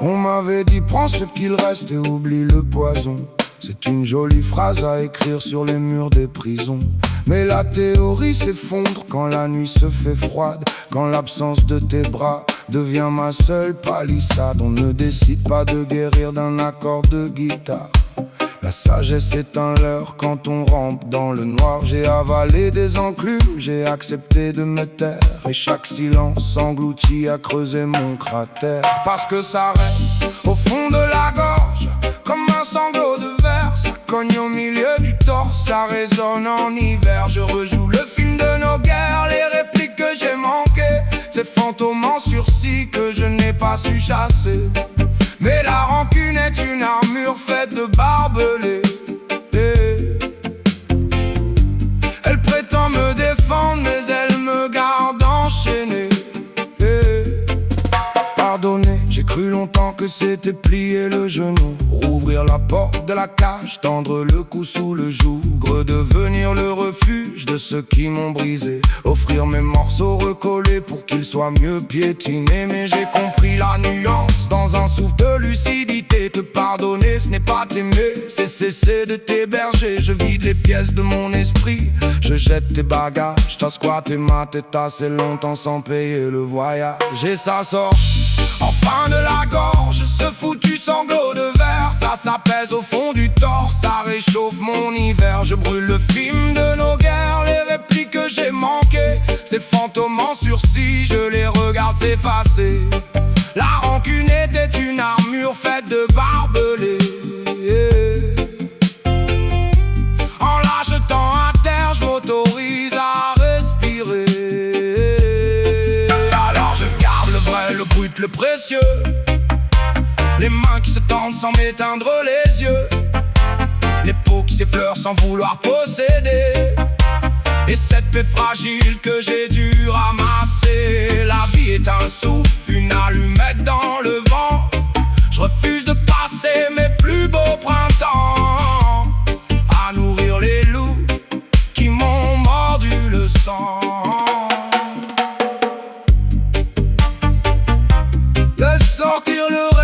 On m'avait dit prends ce qu'il reste et oublie le poison. C'est une jolie phrase à écrire sur les murs des prisons. Mais la théorie s'effondre quand la nuit se fait froide, quand l'absence de tes bras devient ma seule palissade. On ne décide pas de guérir d'un accord de guitare. La sagesse est un leurre quand on rampe dans le noir. J'ai avalé des enclumes, j'ai accepté de me taire. Et chaque silence englouti a creusé mon cratère. Parce que ça reste au fond de la gorge, comme un sanglot de verre. Ça cogne au milieu du torse, ça résonne en hiver. Je rejoue le film de nos guerres, les répliques que j'ai manquées, ces fantômes en sursis que je n'ai pas su chasser. Mais la rancune est une armure faite de barbelés. Elle prétend me défendre, mais elle me garde enchaîné. Pardonner, j'ai cru longtemps que c'était plier le genou, rouvrir la porte de la cage, tendre le cou sous le joug, redevenir le refuge de ceux qui m'ont brisé, offrir mes morceaux recollés pour qu'ils soient mieux piétinés. Mais j'ai compris la nuance dans un souffle de lucidité. Te pardonner, ce n'est pas t'aimer, c'est cesser de t'héberger. Je vide les pièces de mon esprit, je jette tes bagages. T'as squatté ma tête assez longtemps sans payer le voyage. Et ça sort en fin de la gorge, ce foutu sanglot de verre. Ça s'apaise au fond du torse, ça réchauffe mon hiver. Je brûle le film de nos guerres, les répliques que j'ai manquées, ces fantômes en sursis, je les regarde s'effacer. La rancune était une armure faite de barbelés. En la jetant à terre, je m'autorise à respirer. Alors je garde le vrai, le brut, le précieux, les mains qui se tendent sans m'éteindre les yeux, les peaux qui s'effleurent sans vouloir posséder, et cette paix fragile que j'ai dû ramasser. La vie est un souffle, une allumette dans le vent. Je refuse de passer mes plus beaux printemps à nourrir les loups qui m'ont mordu le sang. Laisse sortir le